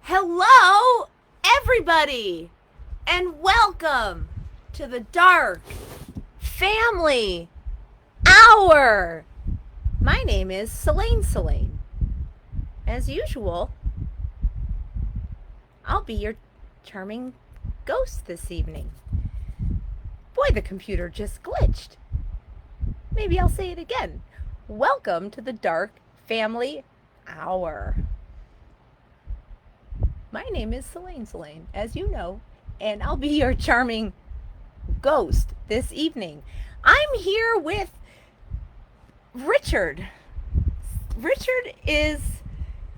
Hello, everybody, and welcome to the Dark Family Hour. My name is Selene. As usual, I'll be your charming ghost this evening. Boy, the computer just glitched. Maybe I'll say it again. Welcome to the Dark Family Hour. My name is Selene, as you know, and I'll be your charming ghost this evening. I'm here with Richard. Richard is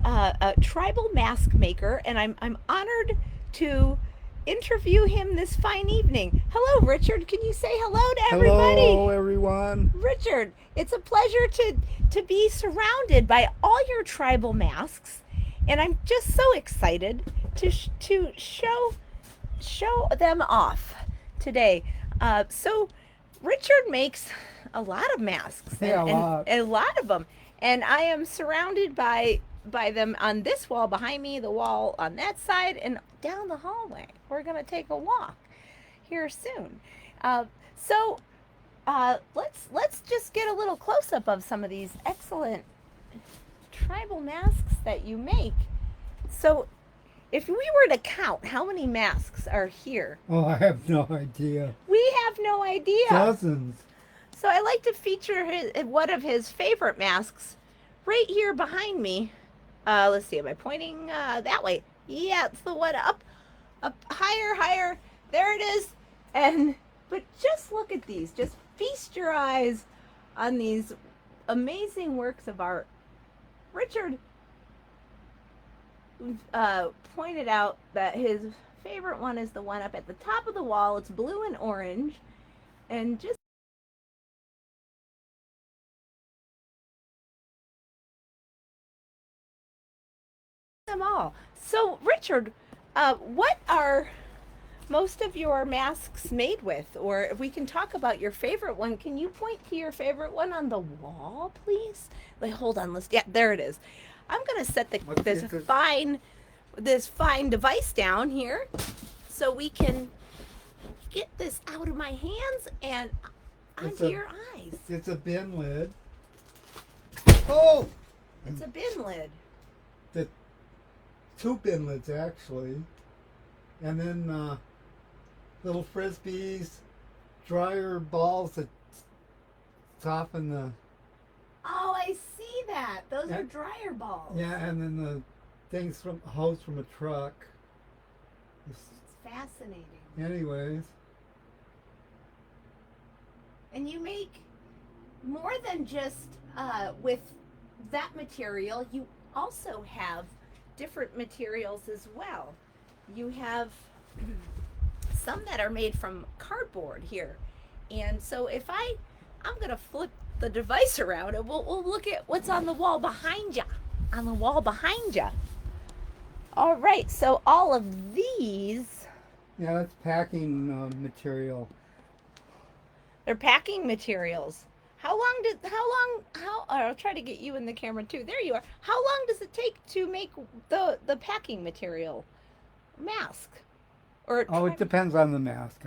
a tribal mask maker, and I'm honored to interview him this fine evening. Hello, Richard. Can you say hello to everybody? Hello, everyone. Richard, it's a pleasure to be surrounded by all your tribal masks, and I'm just so excited to show them off today. So Richard makes a lot of masks, Yeah, a lot of them, and I am surrounded by them on this wall behind me, the wall on that side, and down the hallway. We're gonna take a walk here soon. Let's just get a little close up of some of these excellent tribal masks that you make. So, if we were to count how many masks are here, Oh, I have no idea. we have no idea. Dozens. So I like to feature one of his favorite masks right here behind me. Let's see, am I pointing that way? Yeah, it's the one up higher. There it is. But just look at these. Just feast your eyes on these amazing works of art. Richard pointed out that his favorite one is the one up at the top of the wall. It's blue and orange, and just them all. So, Richard, what are most of your masks made with? Or if we can talk about your favorite one, can you point to your favorite one on the wall, please? Like, hold on, yeah, there it is. I'm gonna set this fine device down here so we can get this out of my hands and onto your eyes. It's a bin lid. Oh! It's a bin lid. The two bin lids, actually. And then little frisbees, dryer balls that soften the... Oh, I see that. Those are dryer balls. Yeah, and then the things from hose from a truck. It's fascinating. Anyways. And you make more than just with that material. You also have different materials as well. You have some that are made from cardboard here. And so if I'm going to flip the device around and we'll look at what's on the wall behind you. On the wall behind you. All right, so all of these... Yeah, that's packing material. They're packing materials. I'll try to get you in the camera too. There you are. How long does it take to make the packing material mask? It depends on the mask,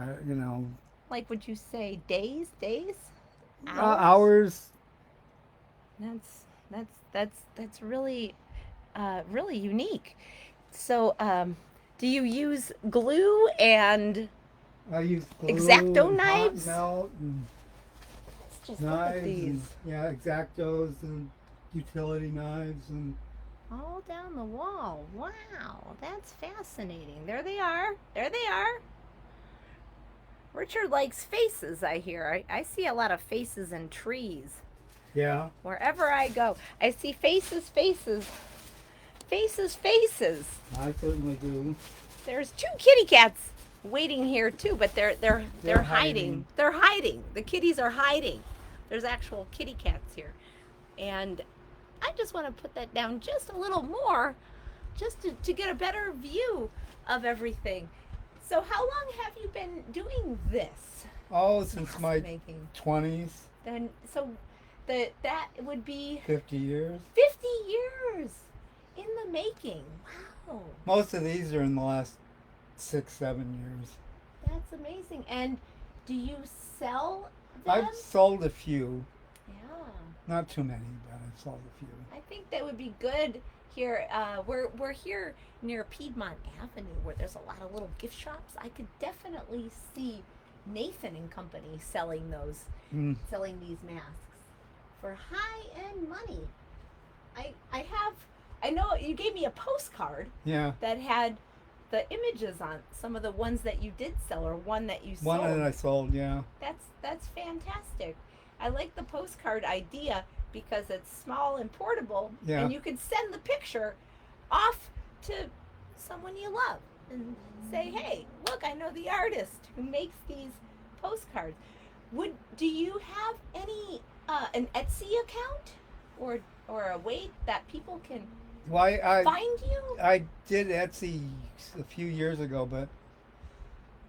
Like, would you say days? Hours. That's really really unique. So, do you use glue and I use glue X-Acto and knives? hot melt and Let's just knives look at these. and X-Actos and utility knives and All down the wall. Wow, that's fascinating. There they are. Richard likes faces, I hear. I see a lot of faces and trees. yeah. Wherever I go, I see faces. I certainly do. There's two kitty cats waiting here too, but they're hiding. hiding. They're hiding. The kitties are hiding. There's actual kitty cats here. And I just want to put that down just a little more, just to get a better view of everything. So how long have you been doing this? Oh, since my making? 20s. Then so that would be 50 years. 50 years in the making. Wow. Oh, Most of these are in the last 6, 7 years. that's amazing. And do you sell them? I've sold a few, Yeah. not too many, but I've sold a few. I think that would be good here. We're here near Piedmont Avenue where there's a lot of little gift shops. I could definitely see Nathan and Company selling selling these masks for high-end money. I know you gave me a postcard Yeah, that had the images on some of the ones that you did sell or one that you sold. one that I sold, yeah. That's fantastic. I like the postcard idea because it's small and portable, Yeah. and you can send the picture off to someone you love and say, "Hey, look, I know the artist who makes these postcards." Do you have any an Etsy account or a way that people can Well, find you? I did Etsy a few years ago, but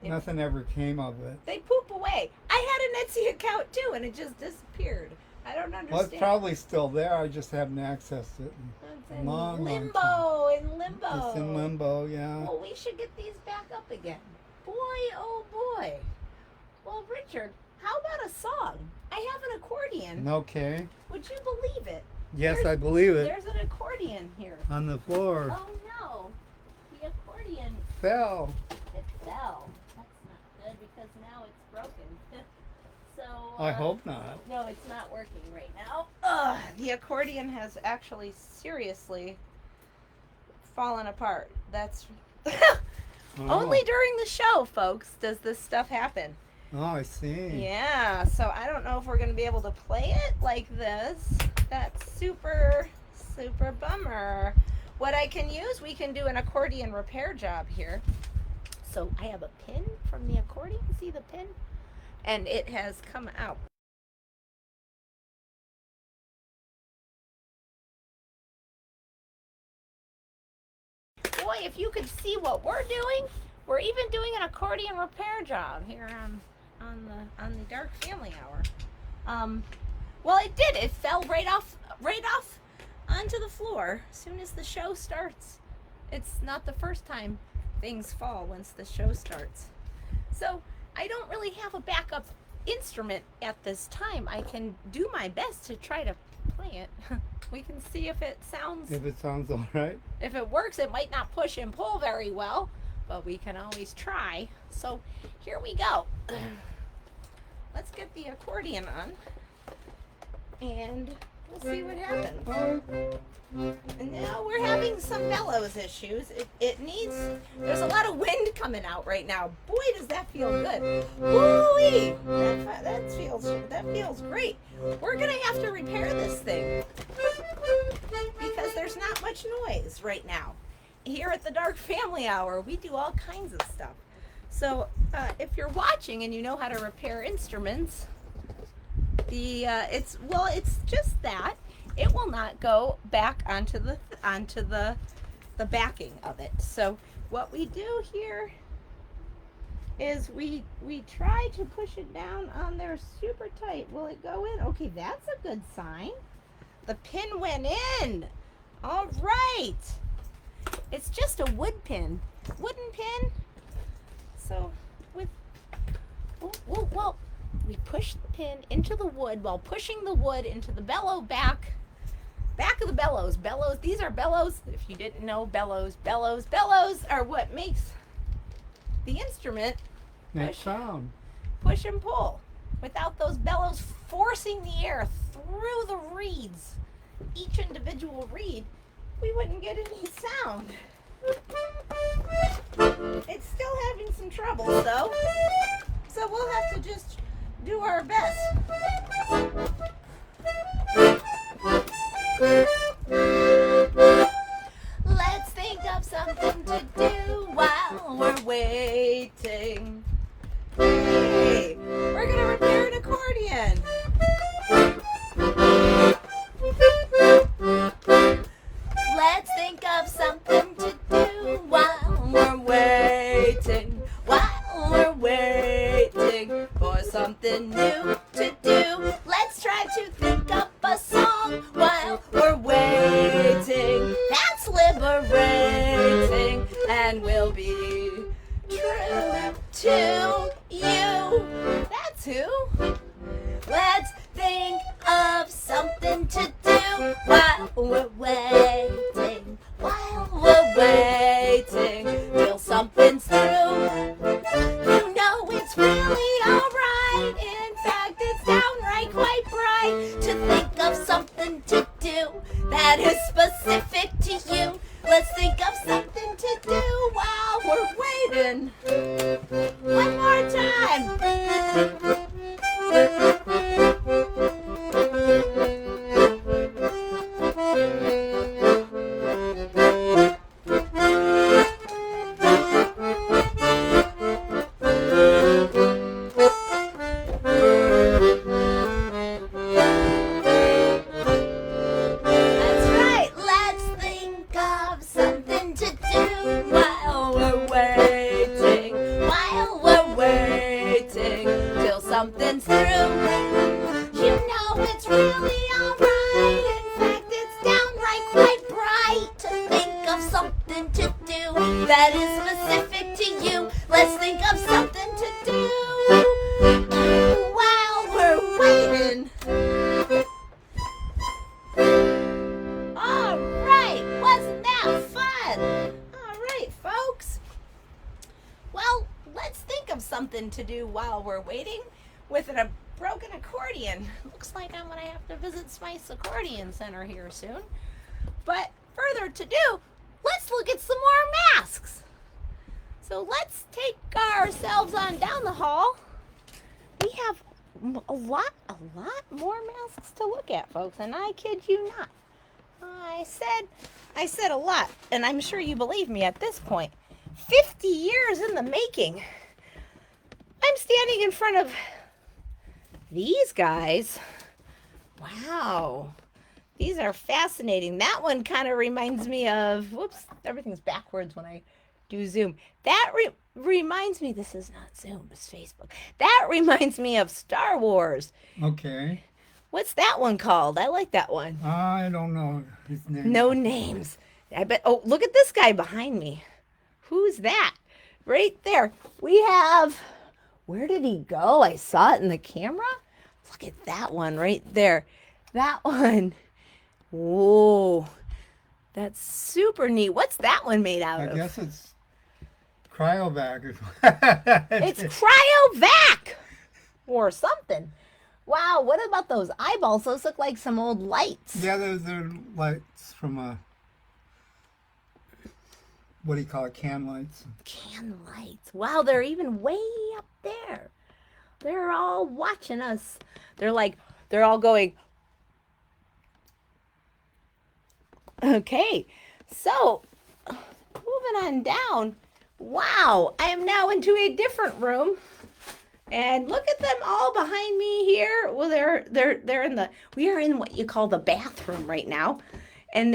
It- nothing ever came of it. They poop away. I had an Etsy account too, and it just disappeared. I don't understand. Well, it's probably still there. I just haven't accessed it. It's in long limbo. time. In limbo. It's in limbo, yeah. Well, we should get these back up again. Boy, oh boy. Well, Richard, how about a song? I have an accordion. Okay. Would you believe it? Yes, There's- I believe it. There's an accordion here. On the floor. Oh no. The accordion, Fell. it fell. That's not good because now it's broken. So I hope not. No, it's not working right now. Ugh, the accordion has actually seriously fallen apart. That's only during the show, folks, does this stuff happen. Oh, I see. Yeah, so I don't know if we're going to be able to play it like this. That's super, super bummer. What I can use, we can do an accordion repair job here. So I have a pin from the accordion. See the pin? And it has come out. Boy, if you could see what we're doing, we're even doing an accordion repair job here on the Dark Family Hour. Well, it did. It fell right off onto the floor as soon as the show starts. It's not the first time things fall once the show starts. So I don't really have a backup instrument at this time. I can do my best to try to play it. We can see if it sounds, If it sounds all right. if it works. It might not push and pull very well, but we can always try. So here we go. Let's get the accordion on and we'll see what happens. And now we're having some bellows issues. It needs, there's a lot of wind coming out right now. Boy, does that feel good. Woo-wee! That feels great. We're gonna have to repair this thing because there's not much noise right now. Here at the Dark Family Hour, we do all kinds of stuff. So if you're watching and you know how to repair instruments, it's just that it will not go back onto the backing of it. So what we do here is we try to push it down on there super tight. Will it go in? Okay, that's a good sign. The pin went in. All right. It's just a wooden pin. So well, we push the pin into the wood while pushing the wood into the bellow back of the bellows. Bellows, these are bellows. If you didn't know, bellows are what makes the instrument Make sound. push and pull. Without those bellows forcing the air through the reeds, each individual reed, we wouldn't get any sound. It's still having some trouble though, so we'll have to just do our best. Let's think of something to do while we're waiting. Hey, we're gonna repair an accordion. Let's think of something to do while we're waiting. While we're waiting for something new to do. Let's try to think up a song while we're waiting. That's liberating. and will be true to you. That's who. Let's think of something to do while we're waiting. While we're waiting till something's through. You know it's really alright. In fact, it's downright quite bright to think of something to do that is specific to you. Let's think of something to do while we're waiting. One more time. Something's through. You know it's really alright. In fact, it's downright quite bright to think of something to do that is specific to you. Let's think of something to do while we're waiting. Alright, wasn't that fun? Alright, folks. Well, let's think of something to do while we're waiting with a broken accordion. Looks like I'm going to have to visit Smythe's Accordion Center here soon. But further to do, let's look at some more masks. So let's take ourselves on down the hall. We have a lot more masks to look at, folks, and I kid you not. I said a lot, and I'm sure you believe me at this point. 50 years in the making. I'm standing in front of these guys. Wow. These are fascinating. That one kind of reminds me of, whoops, everything's backwards when I do Zoom. That reminds me, this is not Zoom, it's Facebook. That reminds me of Star Wars. Okay. What's that one called? I like that one. I don't know his name. No names. I bet, oh, look at this guy behind me. Who's that? Right there. We have, where did he go? I saw it in the camera. Look at that one right there. That one. Whoa. That's super neat. What's that one made out of? I guess it's cryovac. It's cryovac or something. Wow, what about those eyeballs? Those look like some old lights. Yeah, they're lights from a, what do you call it, can lights. Can lights. Wow, they're even way up there. They're all watching us. They're all going. Okay, so moving on down. Wow, I am now into a different room. And look at them all behind me here. Well, they're in the, we are in what you call the bathroom right now. And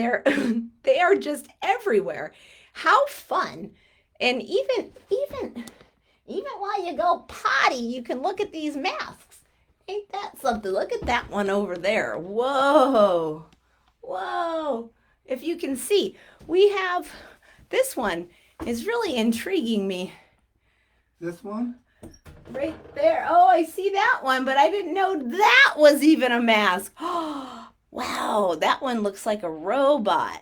they are just everywhere. How fun. And even while you go potty, you can look at these masks. Ain't that something? Look at that one over there. Whoa. Whoa. If you can see, we have, this one is really intriguing me. This one? Right there. Oh, I see that one, but I didn't know that was even a mask. Oh, wow, that one looks like a robot.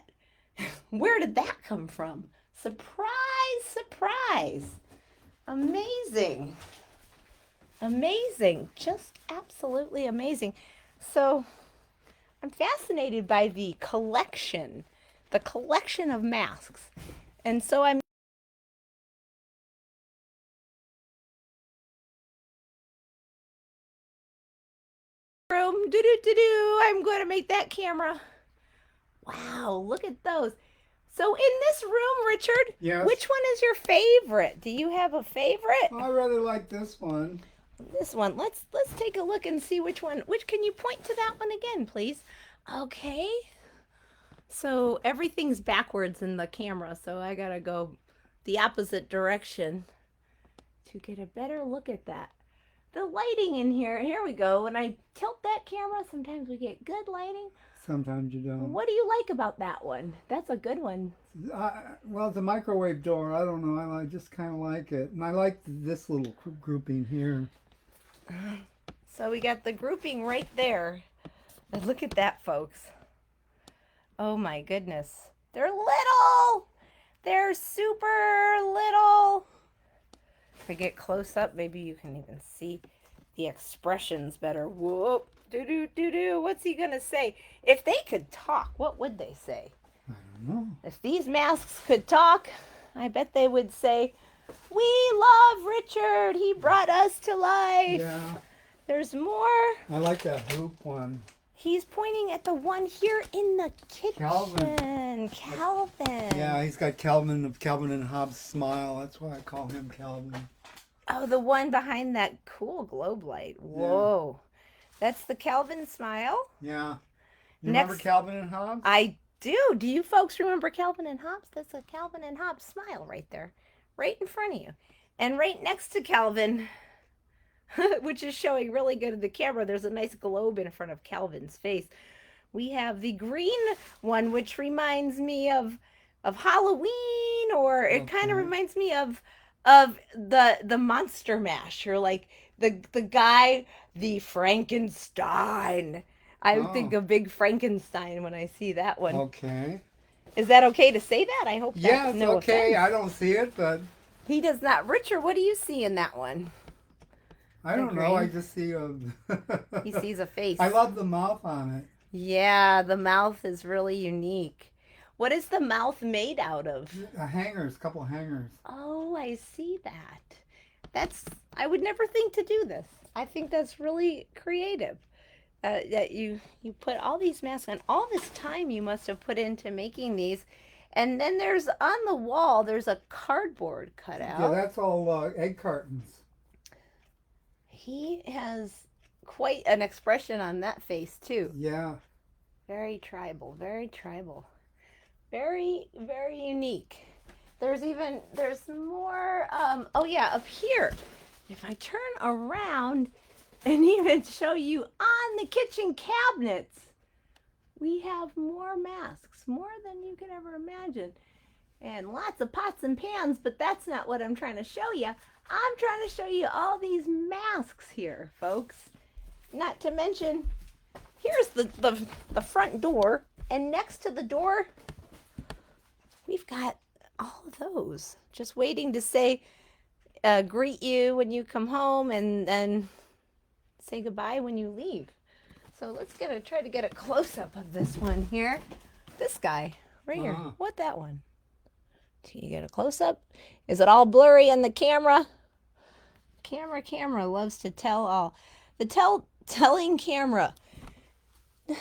Where did that come from? Surprise, surprise. Amazing. Amazing. Just absolutely amazing. So I'm fascinated by the collection of masks. And so I'm room. I'm going to make that camera. Wow, look at those. So in this room, Richard, yes, which one is your favorite? Do you have a favorite? I really like this one. This one. Let's take a look and see which one. Can you point to that one again, please? Okay. So everything's backwards in the camera, so I got to go the opposite direction to get a better look at that. The lighting in here we go. When I tilt that camera, sometimes we get good lighting. Sometimes you don't. What do you like about that one? That's a good one. Well, it's a microwave door. I don't know. I just kind of like it, and I like this little grouping here. So we got the grouping right there. And look at that, folks. Oh my goodness. They're little. They're super little. If we get close up, maybe you can even see the expressions better. Whoop. Do. What's he going to say? If they could talk, what would they say? I don't know. If these masks could talk, I bet they would say, "We love Richard. He brought us to life." Yeah, There's more. I like that hoop one. He's pointing at the one here in the kitchen. Calvin. Calvin. Yeah, he's got Calvin and Hobbes' smile. That's why I call him Calvin. Oh, the one behind that cool globe light. Whoa. That's the Calvin smile. Yeah. You remember Calvin and Hobbes? I do. Do you folks remember Calvin and Hobbes? That's a Calvin and Hobbes smile right there. Right in front of you. And right next to Calvin, which is showing really good in the camera, there's a nice globe in front of Calvin's face. We have the green one, which reminds me of Halloween, or it kind of reminds me of the Monster Mash, or like the guy, the Frankenstein. I think of Big Frankenstein when I see that one. Okay. Is that okay to say that? I hope that's yeah, it's no okay. offense. I don't see it, but He does not. Richard, what do you see in that one? I don't know. I just see He sees a face. I love the mouth on it. Yeah, the mouth is really unique. What is the mouth made out of? Hangers, a couple hangers. Oh, I see that. I would never think to do this. I think that's really creative. That you put all these masks on. All this time you must have put into making these. And then there's on the wall, there's a cardboard cutout. Yeah, that's all egg cartons. He has quite an expression on that face, too. Yeah. Very tribal, very tribal. Very, very unique. There's more, oh yeah, up here. If I turn around and even show you on the kitchen cabinets, we have more masks, more than you could ever imagine. And lots of pots and pans, but that's not what I'm trying to show you. I'm trying to show you all these masks here, folks. Not to mention, here's the front door, and next to the door, we've got all of those, just waiting to say, greet you when you come home, and then say goodbye when you leave. So let's try to get a close-up of this one here. This guy, right here. What, that one? Can you get a close-up? Is it all blurry in the camera? Camera loves to tell all. The telling camera.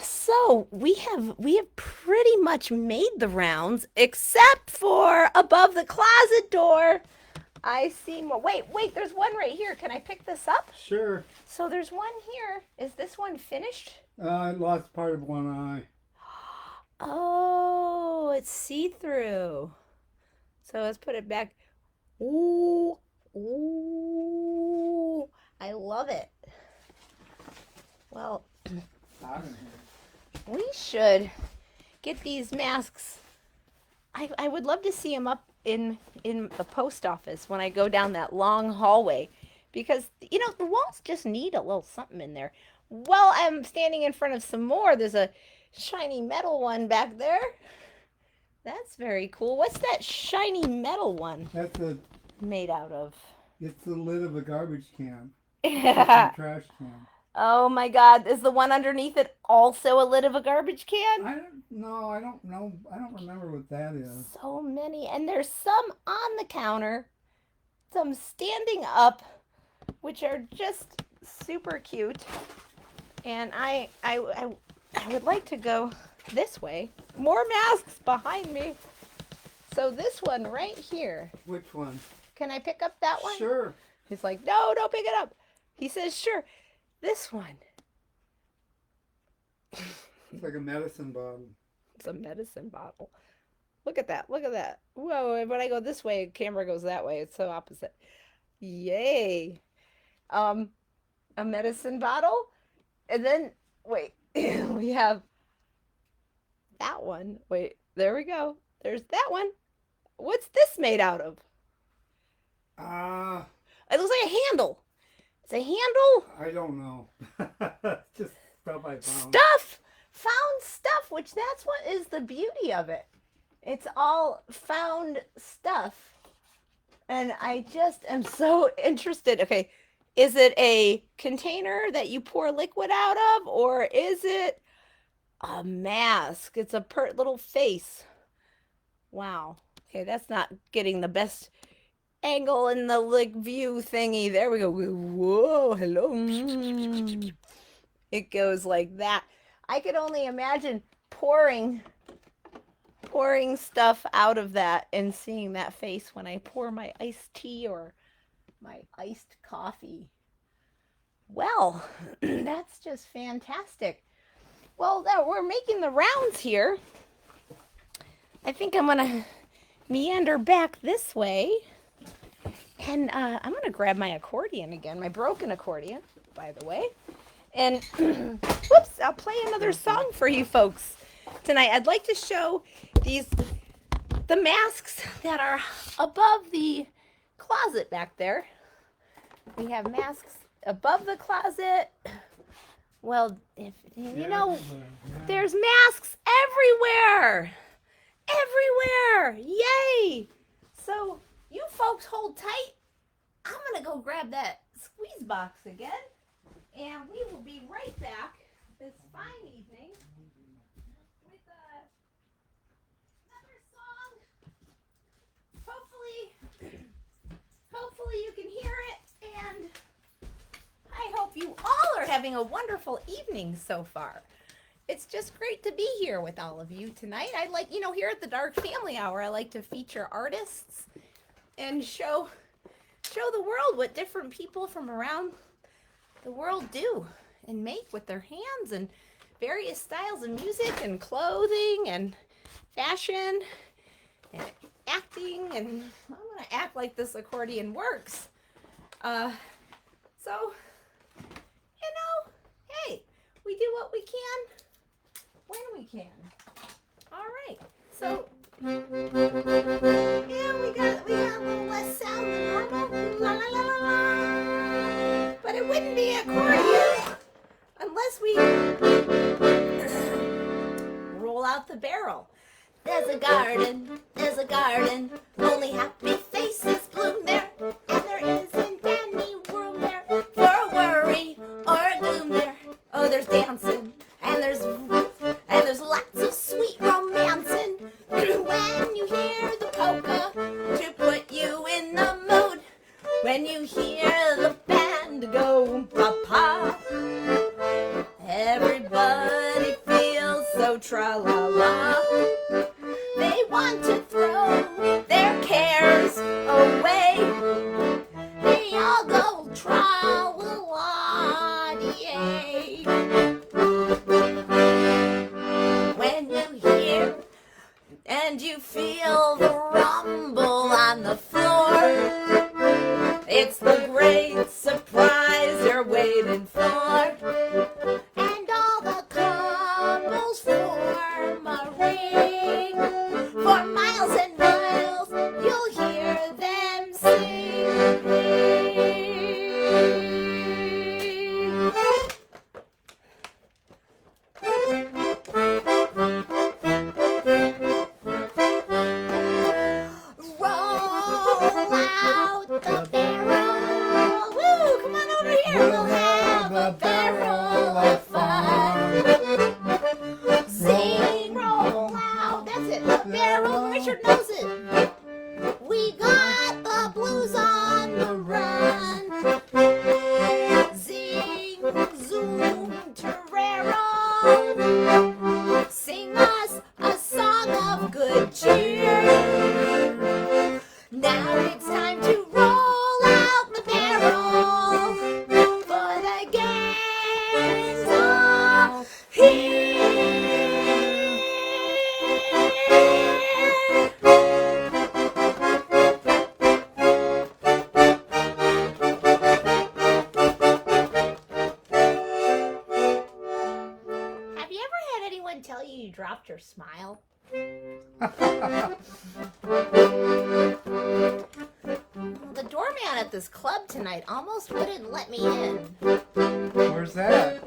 So we have pretty much made the rounds, except for above the closet door. I see more. Wait, there's one right here. Can I pick this up? Sure. So there's one here. Is this one finished? I lost part of one eye. Oh, it's see-through. So let's put it back. Ooh, I love it. Well, we should get these masks. I would love to see them up in the post office when I go down that long hallway, because the walls just need a little something in there. Well, I'm standing in front of some more. There's a shiny metal one back there. That's very cool. What's that shiny metal one? That's made out of? It's the lid of a garbage can. Yeah. Trash can. Oh my God! Is the one underneath it also a lid of a garbage can? I don't know. I don't remember what that is. So many, and there's some on the counter, some standing up, which are just super cute. And I would like to go this way. More masks behind me. So this one right here. Which one? Can I pick up that one? Sure. He's like, no, don't pick it up. He says, sure. This one. It's like a medicine bottle. It's a medicine bottle. Look at that. Look at that. Whoa, when I go this way, the camera goes that way. It's so opposite. Yay. A medicine bottle. And then, wait, we have that one. Wait, there we go. there's that one. What's this made out of? Uh, It looks like a handle. It's a handle. I don't know. Just stuff I found. Stuff. Found stuff, which that's what is the beauty of it. It's all found stuff. And I just am so interested. Okay, is it a container that you pour liquid out of, or is it a mask? It's a pert little face. Wow. Okay, that's not getting the best angle in the view thingy. There we go. Whoa, hello. It goes like that. I could only imagine pouring stuff out of that and seeing that face when I pour my iced tea or my iced coffee. Well, that's just fantastic. Well, we're making the rounds here. I think I'm gonna meander back this way, and I'm gonna grab my accordion again, my broken accordion, by the way. And whoops, I'll play another song for you folks tonight. I'd like to show the masks that are above the closet back there. We have masks above the closet. Well, if you know, there's masks everywhere. Everywhere. Yay. So you folks hold tight. I'm going to go grab that squeeze box again. And we will be right back this fine evening with another song. Hopefully you can hear it. And I hope you all are having a wonderful evening so far. It's just great to be here with all of you tonight. I like, here at the Dark Family Hour, I like to feature artists and show the world what different people from around the world do and make with their hands, and various styles of music and clothing and fashion and acting. And I'm going to act like this accordion works. So, hey, we do what we can when we can. All right. So, yeah, we got a little less sound than normal. La la la la la. But it wouldn't be an accordion unless we roll out the barrel. There's a garden, only happy faces bloom there, and there isn't any room there for a worry or a gloom there. Oh, there's dancing, and there's lots of sweet romancing when you hear the polka to put you in the mood. When you hear the band go pa-pa, everybody feels so tra-la-la. They want to throw their cares away. They all go tra-la-la, yay. When you hear and you feel the rumble on the floor, it's the great surprise you're waiting for. And all the couples form a ring. For miles and miles, you'll hear them sing. Roll out the barrel. Woo, come on over here. We'll have a barrel of fun. Sing, roll out. That's it. The barrel. Richard knows it. We got the blues on the run. Zing, zoom, terrero. Sing us a song of good cheer. Now it's time to roll out the barrel, for the gang's all here. softer smile. The doorman at this club tonight almost wouldn't let me in. Where's that?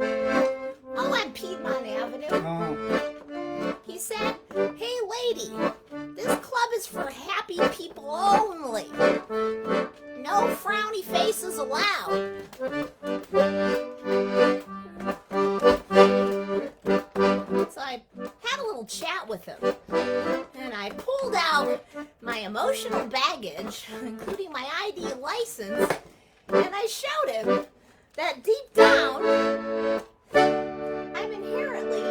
Oh, on Piedmont Avenue. Oh. He said, "Hey lady, this club is for happy people only. No frowny faces allowed." So I had a little chat with him, and I pulled out my emotional baggage, including my ID license, and I showed him that deep down, I'm inherently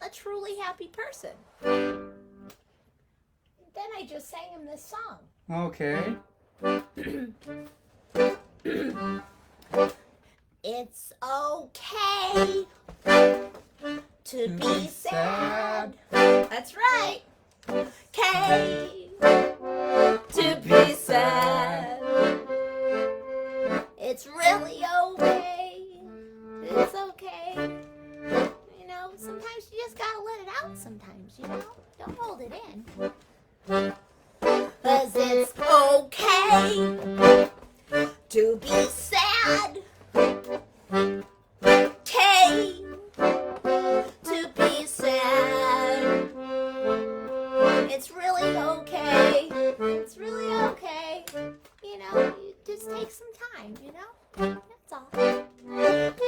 a truly happy person. Then I just sang him this song. Okay. It's okay to be sad. That's right. Okay to be sad. It's really okay. It's okay. You know, sometimes you just gotta let it out sometimes, you know? Don't hold it in. 'Cause it's okay to be sad. Okay to be sad. It's really okay. It's really okay. You know, you just take some time, you know? That's all.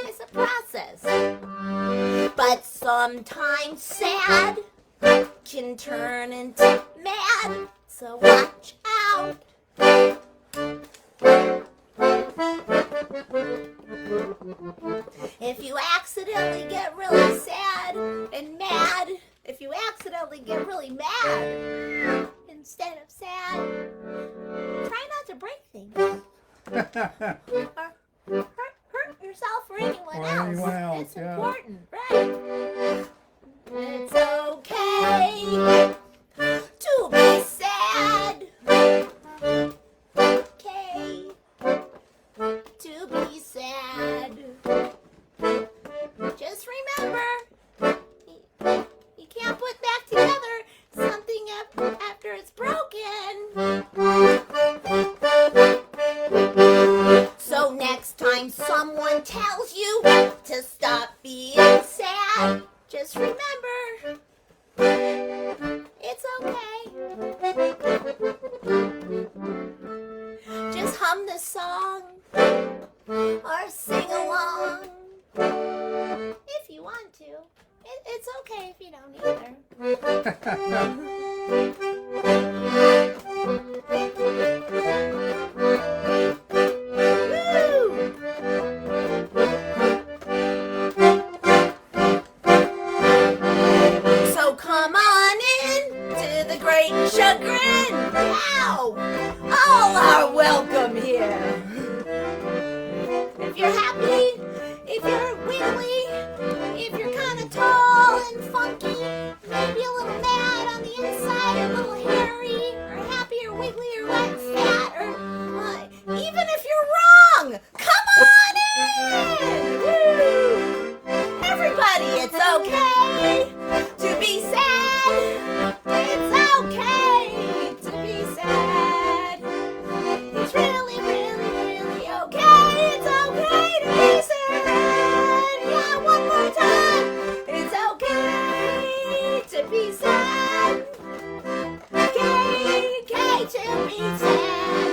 It's a process. But sometimes sad can turn into mad. So watch out. If you accidentally get really sad and mad, if you accidentally get really mad instead of sad, try not to break things. Or hurt yourself or anyone else. It's important, right? It's okay to be sad. Okay to be sad. Just remember, you can't put back together something after it's broken. So next time someone tells you to stop being sad, just remember, it's okay. Just hum the song or sing along if you want to. It's okay if you don't either. So come on in to the Great Chagrin. Wow! All are welcome here. If you're happy, if you're wiggly, if you're kind of tall and funky, maybe a little mad on the inside, a little hairy, or happy or wiggly or wet and fat, or even if you're wrong, come on in! Woo! Everybody, it's okay to be sad. It's okay to be sad. It's really, really, really okay. It's okay to be sad. Yeah, one more time. It's okay to be sad. Okay to be sad.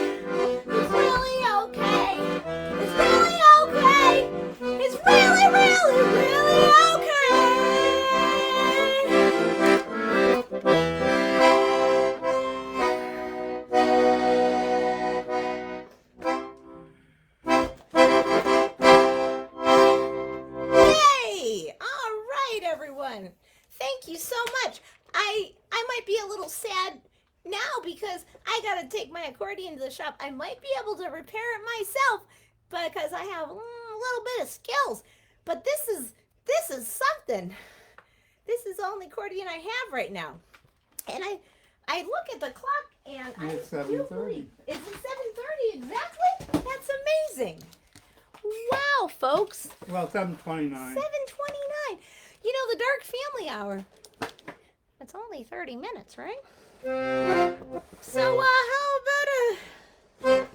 It's really okay. It's really okay. It's really, really, really okay. Yay! All right, everyone. Thank you so much. I might be a little sad now because I gotta take my accordion to the shop. I might be able to repair it myself because I have a little bit of skills. But this is something. This is the only accordion I have right now. And I look at the clock and It's I 7:30. Is it 7:30 exactly? That's amazing. Wow, folks. Well, 7:29. 7:29. You know, the Dark Family Hour It's only 30 minutes, right? So, how about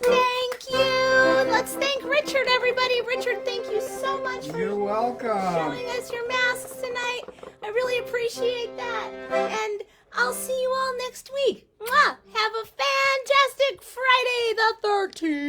thank you. Let's thank Richard, everybody. Richard, thank you so much for You're welcome. showing us your masks tonight. I really appreciate that. And I'll see you all next week. Mwah! Have a fantastic Friday the 13th.